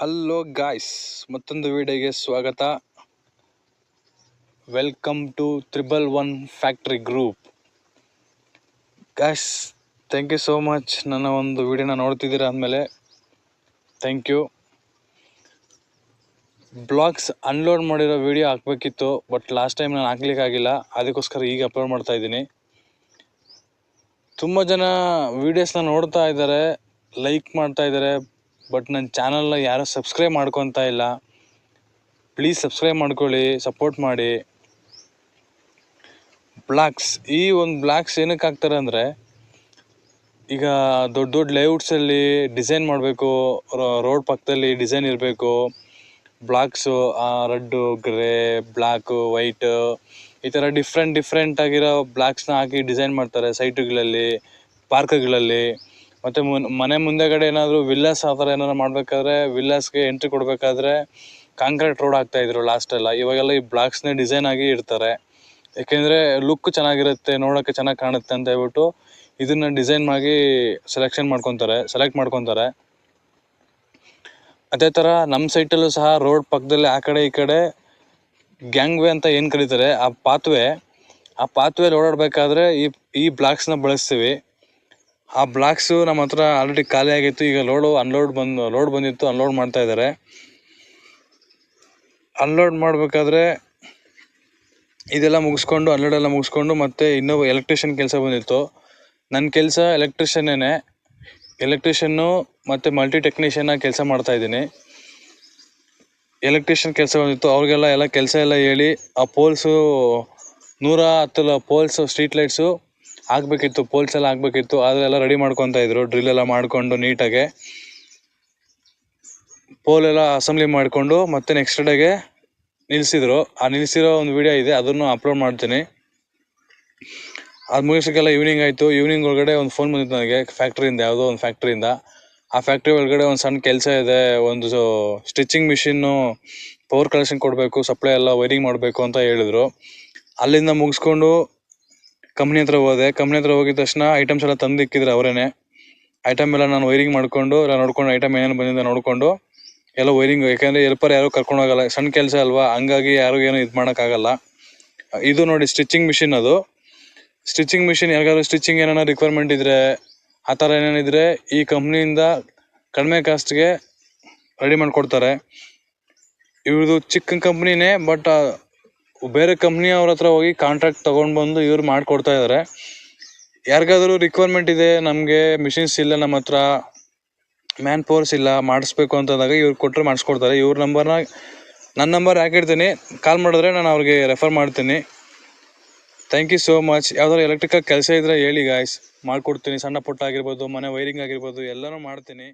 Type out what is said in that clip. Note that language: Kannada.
ಹಲೋ ಗಾಯ್ಸ್, ಮತ್ತೊಂದು ವಿಡಿಯೋಗೆ ಸ್ವಾಗತ. Welcome to 111 factory group. Guys, thank you so much. ನನ್ನ ಒಂದು ವಿಡಿಯೋನ ನೋಡ್ತಿದ್ದೀರಾ ಅಂದಮೇಲೆ ಥ್ಯಾಂಕ್ ಯು. ಬ್ಲಾಗ್ಸ್ ಅನ್ಲೋಡ್ ಮಾಡಿರೋ ವಿಡಿಯೋ ಹಾಕಬೇಕಿತ್ತು, ಬಟ್ ಲಾಸ್ಟ್ ಟೈಮ್ ನಾನು ಹಾಕ್ಲಿಕ್ಕಾಗಿಲ್ಲ. ಅದಕ್ಕೋಸ್ಕರ ಈಗ ಅಪ್ಲೋಡ್ ಮಾಡ್ತಾ ಇದ್ದೀನಿ. ತುಂಬ ಜನ ವೀಡಿಯೋಸ್ನ ನೋಡ್ತಾ ಇದ್ದಾರೆ, ಲೈಕ್ ಮಾಡ್ತಾ ಇದ್ದಾರೆ, ಬಟ್ ನನ್ನ ಚಾನಲ್ನ ಯಾರೂ ಸಬ್ಸ್ಕ್ರೈಬ್ ಮಾಡ್ಕೊತಾ ಇಲ್ಲ. ಪ್ಲೀಸ್ ಸಬ್ಸ್ಕ್ರೈಬ್ ಮಾಡ್ಕೊಳ್ಳಿ, ಸಪೋರ್ಟ್ ಮಾಡಿ. ಈ ಒಂದು ಬ್ಲಾಗ್ಸ್ ಏನಕ್ಕೆ ಹಾಕ್ತಾರೆ ಅಂದರೆ, ಈಗ ದೊಡ್ಡ ದೊಡ್ಡ ಲೇಔಟ್ಸಲ್ಲಿ ಡಿಸೈನ್ ಮಾಡಬೇಕು, ರೋಡ್ ಪಕ್ಕದಲ್ಲಿ ಡಿಸೈನ್ ಇರಬೇಕು. Blocks red, grey, black, white, ಈ ಥರ ಡಿಫ್ರೆಂಟ್ ಆಗಿರೋ ಬ್ಲಾಕ್ಸ್ನ ಹಾಕಿ ಡಿಸೈನ್ ಮಾಡ್ತಾರೆ ಸೈಟುಗಳಲ್ಲಿ, ಪಾರ್ಕ್ಗಳಲ್ಲಿ. ಮತ್ತು ಮನೆ ಮುಂದೆಗಡೆ ಏನಾದರೂ ವಿಲ್ಲಾಸ್ ಆ ಥರ ಏನಾದ್ರು ಮಾಡಬೇಕಾದ್ರೆ, ವಿಲ್ಲಾಸ್ಗೆ ಎಂಟ್ರಿ ಕೊಡಬೇಕಾದ್ರೆ ಕಾಂಕ್ರೀಟ್ ರೋಡ್ ಹಾಕ್ತಾಯಿದ್ರು ಲಾಸ್ಟೆಲ್ಲ. ಇವಾಗೆಲ್ಲ ಈ ಬ್ಲಾಕ್ಸ್ನೇ ಡಿಸೈನ್ ಆಗಿ ಇಡ್ತಾರೆ, ಏಕೆಂದರೆ ಲುಕ್ ಚೆನ್ನಾಗಿರುತ್ತೆ, ನೋಡೋಕ್ಕೆ ಚೆನ್ನಾಗಿ ಕಾಣುತ್ತೆ ಅಂತ ಹೇಳ್ಬಿಟ್ಟು ಇದನ್ನು ಡಿಸೈನ್ ಆಗಿ ಸೆಲೆಕ್ಟ್ ಮಾಡ್ಕೊತಾರೆ. ಅದೇ ಥರ ನಮ್ಮ ಸೈಟಲ್ಲೂ ಸಹ ರೋಡ್ ಪಕ್ಕದಲ್ಲಿ ಆ ಕಡೆ ಈ ಕಡೆ ಗ್ಯಾಂಗ್ ವೇ ಅಂತ ಏನು ಕರೀತಾರೆ, ಆ ಪಾತ್ವೇಲಿ ಓಡಾಡಬೇಕಾದ್ರೆ ಈ ಬ್ಲಾಕ್ಸ್ನ ಬಳಸ್ತೀವಿ. ಆ ಬ್ಲಾಕ್ಸು ನಮ್ಮ ಹತ್ರ ಆಲ್ರೆಡಿ ಖಾಲಿ ಆಗಿತ್ತು. ಈಗ ಲೋಡ್ ಬಂದಿತ್ತು, ಅನ್ಲೋಡ್ ಮಾಡ್ತಾ ಇದ್ದಾರೆ. ಅನ್ಲೋಡ್ ಮಾಡಬೇಕಾದ್ರೆ ಇದೆಲ್ಲ ಮುಗಿಸ್ಕೊಂಡು, ಅನ್ಲೋಡೆಲ್ಲ ಮುಗಿಸ್ಕೊಂಡು ಮತ್ತೆ ಇನ್ನೊಬ್ಬ ಎಲೆಕ್ಟ್ರಿಷಿಯನ್ ಕೆಲಸ ಬಂದಿತ್ತು. ನನ್ನ ಕೆಲಸ ಎಲೆಕ್ಟ್ರಿಷನ್ನು ಮತ್ತು ಮಲ್ಟಿ ಟೆಕ್ನಿಷಿಯನ್ ಕೆಲಸ ಮಾಡ್ತಾ ಇದ್ದೀನಿ. ಎಲೆಕ್ಟ್ರಿಷಿಯನ್ ಕೆಲಸ ಬಂದಿತ್ತು, ಅವ್ರಿಗೆಲ್ಲ ಕೆಲಸ ಎಲ್ಲ ಹೇಳಿ ಆ ಪೋಲ್ಸು 110 ಪೋಲ್ಸು ಸ್ಟ್ರೀಟ್ ಲೈಟ್ಸು ಹಾಕ್ಬೇಕಿತ್ತು, ಪೋಲ್ಸ್ ಎಲ್ಲ ಹಾಕ್ಬೇಕಿತ್ತು. ಅದೆಲ್ಲ ರೆಡಿ ಮಾಡ್ಕೊತಾ ಇದ್ರು, ಡ್ರಿಲ್ ಎಲ್ಲ ಮಾಡಿಕೊಂಡು ನೀಟಾಗೆ ಪೋಲ್ ಎಲ್ಲ ಅಸೆಂಬ್ಲಿ ಮಾಡಿಕೊಂಡು ಮತ್ತೆ ನೆಕ್ಸ್ಟ್ ಡೇಗೆ ನಿಲ್ಲಿಸಿದ್ರು. ನಿಲ್ಲಿಸಿರೋ ಒಂದು ವಿಡಿಯೋ ಇದೆ, ಅದನ್ನು ಅಪ್ಲೋಡ್ ಮಾಡ್ತೀನಿ. ಅದು ಮುಗಿಸೋಕ್ಕೆಲ್ಲ ಈವ್ನಿಂಗ್ ಆಯಿತು. ಈವ್ನಿಂಗ್ ಒಳಗಡೆ ಒಂದು ಫೋನ್ ಬಂದಿತ್ತು ನನಗೆ ಯಾವುದೋ ಒಂದು ಫ್ಯಾಕ್ಟ್ರಿಯಿಂದ. ಆ ಫ್ಯಾಕ್ಟ್ರಿ ಒಳಗಡೆ ಒಂದು ಸಣ್ಣ ಕೆಲಸ ಇದೆ, ಒಂದು ಸ್ಟಿಚಿಂಗ್ ಮಿಷಿನ್ನು ಪವರ್ ಕನೆಕ್ಷನ್ ಕೊಡಬೇಕು, ಸಪ್ಲೈ ಎಲ್ಲ ವೈರಿಂಗ್ ಮಾಡಬೇಕು ಅಂತ ಹೇಳಿದ್ರು. ಅಲ್ಲಿಂದ ಮುಗಿಸ್ಕೊಂಡು ಕಂಪ್ನಿ ಹತ್ರ ಹೋದೆ. ಕಂಪ್ನಿ ಹತ್ರ ಹೋಗಿದ ತಕ್ಷಣ ಐಟಮ್ಸ್ ಎಲ್ಲ ತಂದಿಕ್ಕಿದ್ರು ಅವರೇನೆ. ಐಟಮ್ ಎಲ್ಲ ನಾನು ವೈರಿಂಗ್ ಮಾಡಿಕೊಂಡು ಎಲ್ಲ ನೋಡ್ಕೊಂಡು, ಐಟಮ್ ಏನೇನು ಬಂದಿದೆ ನೋಡಿಕೊಂಡು ಎಲ್ಲ ವೈರಿಂಗ್, ಯಾಕೆಂದರೆ ಎಲ್ಪರ್ ಯಾರು ಕರ್ಕೊಂಡು ಹೋಗಲ್ಲ, ಸಣ್ಣ ಕೆಲಸ ಅಲ್ವಾ, ಹಂಗಾಗಿ ಯಾರು ಏನು ಇದು ಮಾಡೋಕ್ಕಾಗಲ್ಲ. ಇದು ನೋಡಿ ಸ್ಟಿಚಿಂಗ್ ಮಿಷಿನ್, ಅದು ಸ್ಟಿಚಿಂಗ್ ಮಿಷಿನ್. ಯಾರಿಗಾದ್ರು ಸ್ಟಿಚಿಂಗ್ ಏನಾರ ರಿಕ್ವೈರ್ಮೆಂಟ್ ಇದ್ದರೆ, ಆ ಥರ ಏನೇನಿದ್ರೆ ಈ ಕಂಪ್ನಿಯಿಂದ ಕಡಿಮೆ ಕಾಸ್ಟ್ಗೆ ರೆಡಿ ಮಾಡಿಕೊಡ್ತಾರೆ. ಇವ್ರದ್ದು ಚಿಕ್ಕ ಕಂಪ್ನಿನೇ, ಬಟ್ ಬೇರೆ ಕಂಪ್ನಿ ಅವ್ರ ಹತ್ರ ಹೋಗಿ ಕಾಂಟ್ರಾಕ್ಟ್ ತೊಗೊಂಡು ಬಂದು ಇವ್ರು ಮಾಡಿಕೊಡ್ತಾ ಇದ್ದಾರೆ. ಯಾರಿಗಾದ್ರೂ ರಿಕ್ವೈರ್ಮೆಂಟ್ ಇದೆ, ನಮಗೆ ಮಿಷಿನ್ಸ್ ಇಲ್ಲ, ನಮ್ಮ ಹತ್ರ ಮ್ಯಾನ್ ಪವರ್ಸ್ ಇಲ್ಲ, ಮಾಡಿಸ್ಬೇಕು ಅಂತಂದಾಗ ಇವ್ರು ಕೊಟ್ಟರೆ ಮಾಡಿಸ್ಕೊಡ್ತಾರೆ. ನನ್ನ ನಂಬರ್ ಹಾಕಿರ್ತೀನಿ, ಕಾಲ್ ಮಾಡಿದ್ರೆ ನಾನು ಅವ್ರಿಗೆ ರೆಫರ್ ಮಾಡ್ತೀನಿ. Thank you so much. ಯಾವ್ದಾದ್ರು ಎಲೆಕ್ಟ್ರಿಕಲ್ ಕೆಲಸ ಇದ್ದರೆ ಹೇಳಿ ಗಾಯ್ಸ್, ಮಾಡಿಕೊಡ್ತೀನಿ. ಸಣ್ಣ ಪುಟ್ಟ ಆಗಿರ್ಬೋದು, ಮನೆ ವೈರಿಂಗ್ ಆಗಿರ್ಬೋದು, ಎಲ್ಲನೂ ಮಾಡ್ತೀನಿ.